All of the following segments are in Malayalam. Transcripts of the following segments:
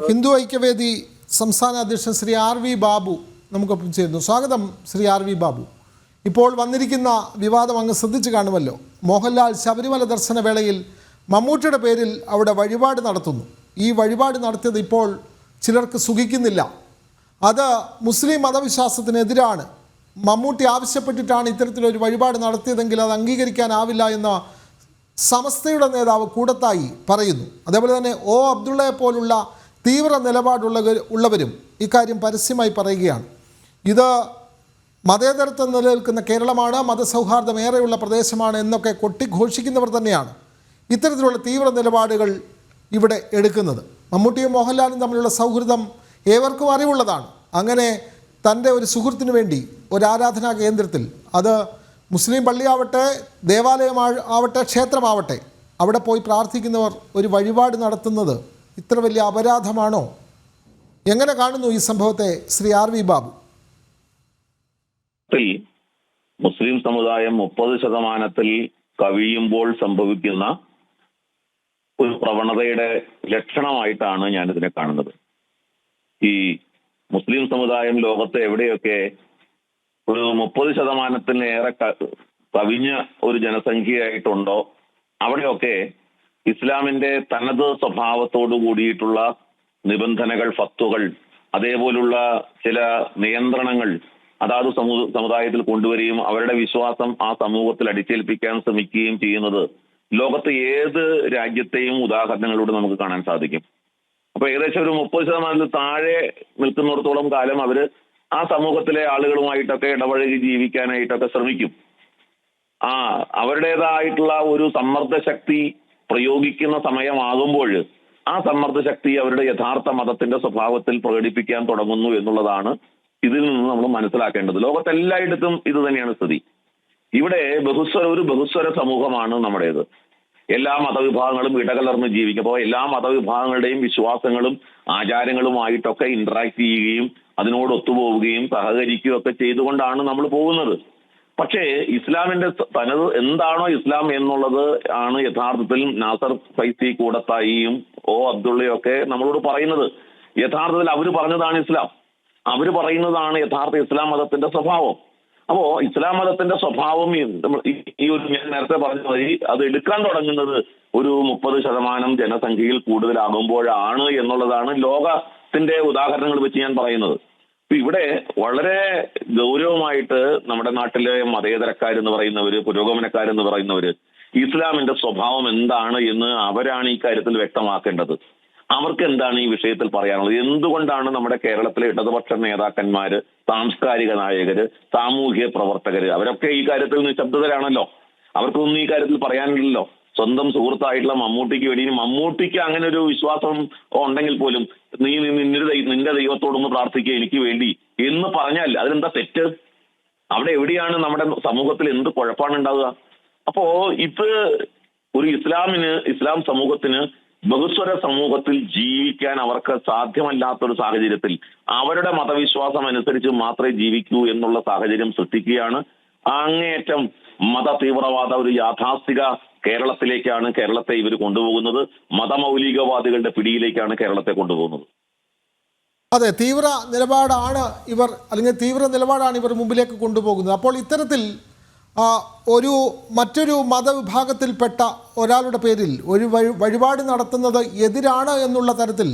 ഹിന്ദു ഐക്യവേദി സംസ്ഥാന അധ്യക്ഷൻ ശ്രീ ആർ വി ബാബു നമുക്കൊപ്പം ചേരുന്നു. സ്വാഗതം ശ്രീ ആർ വി ബാബു. ഇപ്പോൾ വന്നിരിക്കുന്ന വിവാദം അങ്ങ് ശ്രദ്ധിച്ചു കാണുമല്ലോ. മോഹൻലാൽ ശബരിമല ദർശന വേളയിൽ മമ്മൂട്ടിയുടെ പേരിൽ അവിടെ വഴിപാട് നടത്തുന്നു. ഈ വഴിപാട് നടത്തിയത് ഇപ്പോൾ ചിലർക്ക് സുഖിക്കുന്നില്ല. അത് മുസ്ലിം മതവിശ്വാസത്തിനെതിരാണ്. മമ്മൂട്ടി ആവശ്യപ്പെട്ടിട്ടാണ് ഇത്തരത്തിലൊരു വഴിപാട് നടത്തിയതെങ്കിൽ അത് അംഗീകരിക്കാനാവില്ല എന്ന് സമസ്തയുടെ നേതാവ് കൂടത്തായി പറയുന്നു. അതേപോലെ തന്നെ ഒ അബ്ദുള്ളയെ പോലുള്ള തീവ്ര നിലപാടുള്ളവരും ഇക്കാര്യം പരസ്യമായി പറയുകയാണ്. ഇത് മതേതരത്വം നിലനിൽക്കുന്ന കേരളമാണ്, മതസൗഹാർദ്ദം ഏറെയുള്ള പ്രദേശമാണ് എന്നൊക്കെ കൊട്ടിഘോഷിക്കുന്നവർ തന്നെയാണ് ഇത്തരത്തിലുള്ള തീവ്ര നിലപാടുകൾ ഇവിടെ എടുക്കുന്നത്. മമ്മൂട്ടിയും മോഹൻലാലും തമ്മിലുള്ള സൗഹൃദം ഏവർക്കും അറിവുള്ളതാണ്. അങ്ങനെ തൻ്റെ ഒരു സുഹൃത്തിനു വേണ്ടി ഒരു ആരാധനാ കേന്ദ്രത്തിൽ, അത് മുസ്ലിം പള്ളിയാവട്ടെ, ദേവാലയമാവട്ടെ, ക്ഷേത്രമാവട്ടെ, അവിടെ പോയി പ്രാർത്ഥിക്കുന്നവർ ഒരു വഴിപാട് നടത്തുന്നത് ഇത്ര വലിയ അപരാധമാണോ? എങ്ങനെ കാണുന്നു ഈ സംഭവത്തെ ശ്രീ ആർ വി ബാബു? മുസ്ലിം സമുദായം 30% കവിയുമ്പോൾ സംഭവിക്കുന്ന ഒരു പ്രവണതയുടെ ലക്ഷണമായിട്ടാണ് ഞാനിതിനെ കാണുന്നത്. ഈ മുസ്ലിം സമുദായം ലോകത്ത് എവിടെയൊക്കെ ഒരു 30%-ലേറെ കവിഞ്ഞ ഒരു ജനസംഖ്യയായിട്ടുണ്ടോ അവിടെയൊക്കെ ഇസ്ലാമിന്റെ തനത് സ്വഭാവത്തോടു കൂടിയിട്ടുള്ള നിബന്ധനകൾ, ഫത്വകൾ, അതേപോലുള്ള ചില നിയന്ത്രണങ്ങൾ അതാത് സമുദായത്തിൽ കൊണ്ടുവരികയും അവരുടെ വിശ്വാസം ആ സമൂഹത്തിൽ അടിച്ചേൽപ്പിക്കാൻ ശ്രമിക്കുകയും ചെയ്യുന്നത് ലോകത്ത് ഏത് രാജ്യത്തെയും ഉദാഹരണങ്ങളിലൂടെ നമുക്ക് കാണാൻ സാധിക്കും. അപ്പൊ ഏകദേശം ഒരു 30% താഴെ നിൽക്കുന്നിടത്തോളം കാലം അവര് ആ സമൂഹത്തിലെ ആളുകളുമായിട്ടൊക്കെ ഇടപഴകി ജീവിക്കാനായിട്ടൊക്കെ ശ്രമിക്കും. അവരുടേതായിട്ടുള്ള ഒരു സമ്മർദ്ദ ശക്തി പ്രയോഗിക്കുന്ന സമയമാകുമ്പോൾ ആ സമ്മർദ്ദ ശക്തി അവരുടെ യഥാർത്ഥ മതത്തിന്റെ സ്വഭാവത്തിൽ പ്രകടിപ്പിക്കാൻ തുടങ്ങുന്നു എന്നുള്ളതാണ് ഇതിൽ നിന്ന് നമ്മൾ മനസ്സിലാക്കേണ്ടത്. ലോകത്തെല്ലായിടത്തും ഇത് തന്നെയാണ് സ്ഥിതി. ഇവിടെ ഒരു ബഹുസ്വര സമൂഹമാണ് നമ്മുടേത്. എല്ലാ മതവിഭാഗങ്ങളും ഇടകലർന്ന് ജീവിക്കും. അപ്പോൾ എല്ലാ മതവിഭാഗങ്ങളുടെയും വിശ്വാസങ്ങളും ആചാരങ്ങളുമായിട്ടൊക്കെ ഇന്ററാക്ട് ചെയ്യുകയും അതിനോട് ഒത്തുപോവുകയും സഹകരിക്കുകയും ഒക്കെ ചെയ്തുകൊണ്ടാണ് നമ്മൾ പോകുന്നത്. പക്ഷേ ഇസ്ലാമിന്റെ തനത് എന്താണോ ഇസ്ലാം എന്നുള്ളത് ആണ് യഥാർത്ഥത്തിൽ നാസർ ഫൈസി, കൂടത്തായിയും ഒ അബ്ദുള്ളയും ഒക്കെ നമ്മളോട് പറയുന്നത്. യഥാർത്ഥത്തിൽ അവർ പറഞ്ഞതാണ് ഇസ്ലാം, അവർ പറയുന്നതാണ് യഥാർത്ഥ ഇസ്ലാം മതത്തിന്റെ സ്വഭാവം. അപ്പോ ഇസ്ലാം മതത്തിന്റെ സ്വഭാവം ഈ ഒരു ഞാൻ നേരത്തെ പറഞ്ഞ മതി അത് എടുക്കാൻ തുടങ്ങുന്നത് ഒരു 30% ജനസംഖ്യയിൽ കൂടുതലാകുമ്പോഴാണ് എന്നുള്ളതാണ് ലോകത്തിന്റെ ഉദാഹരണങ്ങൾ വെച്ച് ഞാൻ പറയുന്നത്. ഇവിടെ വളരെ ഗൗരവമായിട്ട് നമ്മുടെ നാട്ടിലെ മതേതരക്കാരെന്ന് പറയുന്നവര്, പുരോഗമനക്കാരെന്ന് പറയുന്നവര് ഇസ്ലാമിന്റെ സ്വഭാവം എന്താണ് എന്ന് അവരാണ് ഈ കാര്യത്തിൽ വ്യക്തമാക്കേണ്ടത്. അവർക്ക് എന്താണ് ഈ വിഷയത്തിൽ പറയാനുള്ളത്? എന്തുകൊണ്ടാണ് നമ്മുടെ കേരളത്തിലെ ഇടതുപക്ഷ നേതാക്കന്മാര്, സാംസ്കാരിക നായകര്, സാമൂഹ്യ പ്രവർത്തകര് അവരൊക്കെ ഈ കാര്യത്തിൽ നിശബ്ദരാണല്ലോ? അവർക്കൊന്നും ഈ കാര്യത്തിൽ പറയാനില്ലല്ലോ. സ്വന്തം സുഹൃത്തായിട്ടുള്ള മമ്മൂട്ടിക്ക് വേണ്ടി, മമ്മൂട്ടിക്ക് അങ്ങനെ ഒരു വിശ്വാസം ഉണ്ടെങ്കിൽ പോലും നീ നിന്റെ ദൈവത്തോടൊന്ന് പ്രാർത്ഥിക്കുക എനിക്ക് വേണ്ടി എന്ന് പറഞ്ഞാൽ അതിലെന്താ തെറ്റ്? അവിടെ എവിടെയാണ് നമ്മുടെ സമൂഹത്തിൽ എന്ത് കുഴപ്പമാണ് ഉണ്ടാവുക? അപ്പോ ഇത് ഒരു ഇസ്ലാം സമൂഹത്തിന് ബഹുസ്വര സമൂഹത്തിൽ ജീവിക്കാൻ അവർക്ക് സാധ്യമല്ലാത്തൊരു സാഹചര്യത്തിൽ അവരുടെ മതവിശ്വാസം അനുസരിച്ച് മാത്രമേ ജീവിക്കൂ എന്നുള്ള സാഹചര്യം സൃഷ്ടിക്കുകയാണ്. അങ്ങേയറ്റം മത തീവ്രവാദ ഒരു യാഥാസ്ഥിക കേരളത്തിലേക്കാണ് കേരളത്തെ ഇവർ കൊണ്ടുപോകുന്നത്. മതമൗലികവാദികളുടെ പിടിയിലേക്കാണ് കേരളത്തെ കൊണ്ടുപോകുന്നത്. അതെ, തീവ്ര നിലപാടാണ് ഇവർ മുമ്പിലേക്ക് കൊണ്ടുപോകുന്നത്. അപ്പോൾ ഇത്തരത്തിൽ മറ്റൊരു മതവിഭാഗത്തിൽപ്പെട്ട ഒരാളുടെ പേരിൽ ഒരു വഴിപാട് നടത്തുന്നത് എതിരാണ് എന്നുള്ള തരത്തിൽ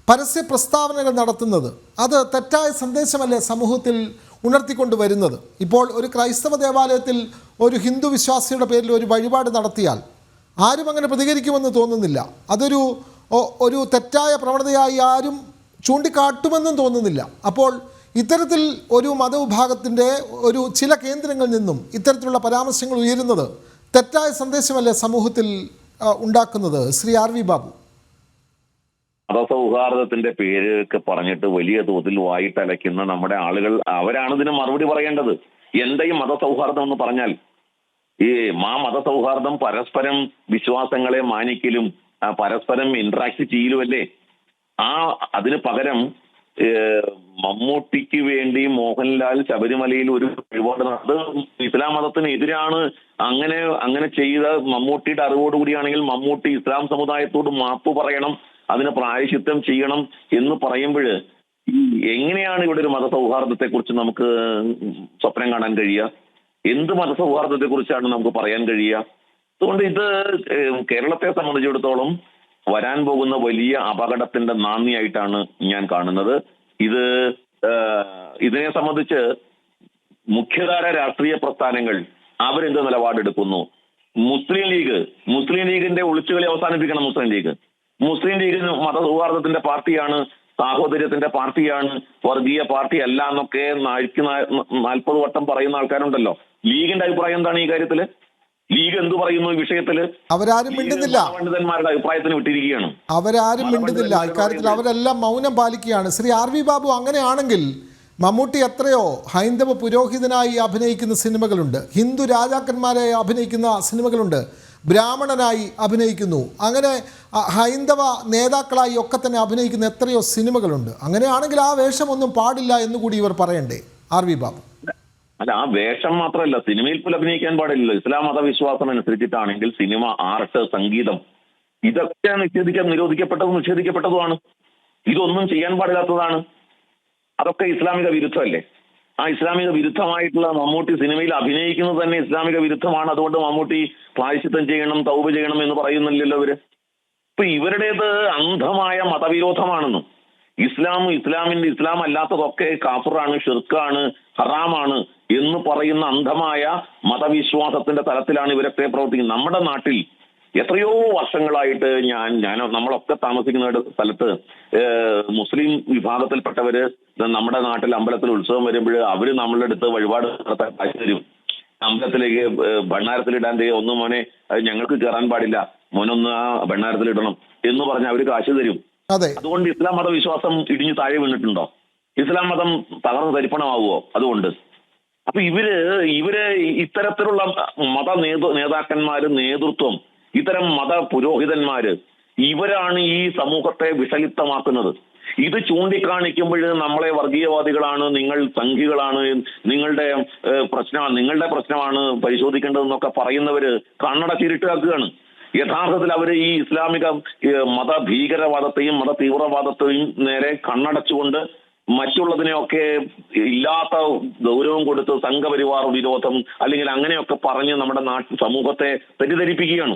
പരസ്യ പ്രസ്താവനകൾ നടത്തുന്നത് അത് തെറ്റായ സന്ദേശമല്ലേ സമൂഹത്തിൽ ഉണർത്തിക്കൊണ്ട് വരുന്നത്? ഇപ്പോൾ ഒരു ക്രൈസ്തവ ദേവാലയത്തിൽ ഒരു ഹിന്ദു വിശ്വാസിയുടെ പേരിൽ ഒരു വഴിപാട് നടത്തിയാൽ ആരും അങ്ങനെ പ്രതികരിക്കുമെന്ന് തോന്നുന്നില്ല. ഒരു തെറ്റായ പ്രവണതയായി ആരും ചൂണ്ടിക്കാട്ടുമെന്നും തോന്നുന്നില്ല. അപ്പോൾ ഇത്തരത്തിൽ ഒരു മതവിഭാഗത്തിൻ്റെ ചില കേന്ദ്രങ്ങളിൽ നിന്നും ഇത്തരത്തിലുള്ള പരാമർശങ്ങൾ ഉയരുന്നത് തെറ്റായ സന്ദേശമല്ലേ സമൂഹത്തിൽ ഉണ്ടാക്കുന്നത്? ശ്രീ ആർ വി ബാബു, മതസൗഹാർദ്ദത്തിന്റെ പേരൊക്കെ പറഞ്ഞിട്ട് വലിയ തോതിൽ വായിട്ടലയ്ക്കുന്ന നമ്മുടെ ആളുകൾ അവരാണ് ഇതിന് മറുപടി പറയേണ്ടത്. എന്താ ഈ മതസൗഹാർദ്ദം എന്ന് പറഞ്ഞാൽ? ഈ മതസൗഹാർദ്ദം പരസ്പരം വിശ്വാസങ്ങളെ മാനിക്കലും പരസ്പരം ഇന്ററാക്ട് ചെയ്യലുമല്ലേ? അതിന് പകരം മമ്മൂട്ടിക്ക് വേണ്ടി മോഹൻലാൽ ശബരിമലയിൽ ഒരു വഴിപാട് നടന്നത് ഇസ്ലാം മതത്തിന് എതിരാണ്. അങ്ങനെ ചെയ്ത മമ്മൂട്ടിയുടെ അറിവോടുകൂടിയാണെങ്കിൽ മമ്മൂട്ടി ഇസ്ലാം സമുദായത്തോട് മാപ്പ് പറയണം. അതിന് പ്രായശ്ചിത്തം ചെയ്യണം എന്ന് പറയുമ്പോൾ എങ്ങനെയാണ് ഇവിടെ ഒരു മതസൗഹാർദ്ദത്തെ കുറിച്ച് നമുക്ക് സ്വപ്നം കാണാൻ കഴിയുക? എന്ത് മതസൗഹാർദ്ദത്തെ കുറിച്ചാണ് നമുക്ക് പറയാൻ കഴിയുക? അതുകൊണ്ട് ഇത് കേരളത്തെ സംബന്ധിച്ചിടത്തോളം വരാൻ പോകുന്ന വലിയ അപകടത്തിന്റെ നാന്ദിയായിട്ടാണ് ഞാൻ കാണുന്നത്. ഇതിനെ സംബന്ധിച്ച് മുഖ്യധാര രാഷ്ട്രീയ പ്രസ്ഥാനങ്ങൾ അവരെന്ത് നിലപാടെടുക്കുന്നു? മുസ്ലിം ലീഗിന്റെ ഒളിച്ചുകളി അവസാനിപ്പിക്കണം. മുസ്ലിം ലീഗ് മതസൗഹാർദ്ദത്തിന്റെ പാർട്ടിയാണ്, സാഹോദര്യത്തിന്റെ പാർട്ടിയാണ്, വർഗീയ പാർട്ടി അല്ല എന്നൊക്കെ 40 വട്ടം പറയുന്ന ആൾക്കാരുണ്ടല്ലോ. ലീഗിന്റെ അഭിപ്രായം എന്താണ് ഈ കാര്യത്തില്? ലീഗ് എന്തു പറയുന്നു ഈ വിഷയത്തില്? അവരാരും മിണ്ടുന്നില്ല. പണ്ഡിതന്മാരുടെ അഭിപ്രായത്തിന് വിട്ടിരിക്കുകയാണ്. അവരാരും മിണ്ടുന്നില്ല ഇക്കാര്യത്തിൽ. അവരെല്ലാം മൗനം പാലിക്കുകയാണ്. ശ്രീ ആർ വി ബാബു, അങ്ങനെയാണെങ്കിൽ മമ്മൂട്ടി എത്രയോ ഹൈന്ദവ പുരോഹിതനായി അഭിനയിക്കുന്ന സിനിമകളുണ്ട്, ഹിന്ദു രാജാക്കന്മാരെ അഭിനയിക്കുന്ന സിനിമകളുണ്ട്, ബ്രാഹ്മണനായി അഭിനയിക്കുന്നു, അങ്ങനെ ഹൈന്ദവ നേതാക്കളായി ഒക്കെ തന്നെ അഭിനയിക്കുന്ന എത്രയോ സിനിമകളുണ്ട്. അങ്ങനെയാണെങ്കിൽ ആ വേഷമൊന്നും പാടില്ല എന്നുകൂടി ഇവർ പറയണ്ടേ ആർ വി ബാബു? അല്ല, ആ വേഷം മാത്രമല്ല, സിനിമയിൽ പോലും അഭിനയിക്കാൻ പാടില്ലല്ലോ. ഇസ്ലാം മതവിശ്വാസം അനുസരിച്ചിട്ടാണെങ്കിൽ സിനിമ, ആർട്ട്, സംഗീതം ഇതൊക്കെ നിരോധിക്കപ്പെട്ടതുമാണ്. ഇതൊന്നും ചെയ്യാൻ പാടില്ലാത്തതാണ്. അതൊക്കെ ഇസ്ലാമിക വിരുദ്ധമല്ലേ? ആ ഇസ്ലാമിക വിരുദ്ധമായിട്ടുള്ള മമ്മൂട്ടി സിനിമയിൽ അഭിനയിക്കുന്നത് തന്നെ ഇസ്ലാമിക വിരുദ്ധമാണ്. അതുകൊണ്ട് മമ്മൂട്ടി പ്രായശ്ചിത്തം ചെയ്യണം, തൗബ ചെയ്യണം എന്ന് പറയുന്നില്ലല്ലോ ഇവര്. ഇപ്പൊ ഇവരുടേത് അന്ധമായ മതവിരോധമാണെന്നും ഇസ്ലാം അല്ലാത്തതൊക്കെ കാഫിറാണ്, ഷിർക്കാണ്, ഹറാമാണ് എന്ന് പറയുന്ന അന്ധമായ മതവിശ്വാസത്തിന്റെ തലത്തിലാണ് ഇവരൊക്കെ പ്രവർത്തിക്കുന്നത്. നമ്മുടെ നാട്ടിൽ എത്രയോ വർഷങ്ങളായിട്ട് നമ്മളൊക്കെ താമസിക്കുന്ന സ്ഥലത്ത് മുസ്ലിം വിഭാഗത്തിൽപ്പെട്ടവര് നമ്മുടെ നാട്ടിൽ അമ്പലത്തിൽ ഉത്സവം വരുമ്പോൾ അവര് നമ്മളുടെ അടുത്ത് വഴിപാട് നടത്താൻ കാശ് തരും. അമ്പലത്തിലേക്ക് ഭണ്ണാരത്തിലിടാൻ ഒന്നും മോനെ ഞങ്ങൾക്ക് കയറാൻ പാടില്ല, മോനൊന്ന് ആ ഭണ്ണാരത്തിലിടണം എന്ന് പറഞ്ഞ് അവര് കാശ് തരും. അതുകൊണ്ട് ഇസ്ലാം മതവിശ്വാസം ഇടിഞ്ഞു താഴെ വീണിട്ടുണ്ടോ? ഇസ്ലാം മതം തകർന്ന് തരിപ്പണമാവുമോ? അതുകൊണ്ട് അപ്പൊ ഇവര് ഇത്തരത്തിലുള്ള നേതാക്കന്മാര്, നേതൃത്വം, ഇത്തരം മത പുരോഹിതന്മാര് ഇവരാണ് ഈ സമൂഹത്തെ വിഷലിപ്തമാക്കുന്നത്. ഇത് ചൂണ്ടിക്കാണിക്കുമ്പോൾ നമ്മളെ വർഗീയവാദികളാണ്, നിങ്ങൾ സംഘികളാണ്, നിങ്ങളുടെ പ്രശ്നമാണ് പരിശോധിക്കേണ്ടതെന്നൊക്കെ പറയുന്നവര് കണ്ണടച്ചിരുട്ടാക്കുകയാണ്. യഥാർത്ഥത്തിൽ അവര് ഈ ഇസ്ലാമിക മത ഭീകരവാദത്തെയും മത തീവ്രവാദത്തെയും നേരെ കണ്ണടച്ചുകൊണ്ട് മറ്റുള്ളതിനെയൊക്കെ ഇല്ലാത്ത ഗൗരവം കൊടുത്ത് സംഘപരിവാർ വിരോധം അല്ലെങ്കിൽ അങ്ങനെയൊക്കെ പറഞ്ഞ് നമ്മുടെ സമൂഹത്തെ തെറ്റിദ്ധരിപ്പിക്കുകയാണ്.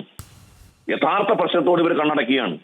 യഥാർത്ഥ പ്രശ്നത്തോട് ഇവർ കണ്ണടക്കുകയാണ്.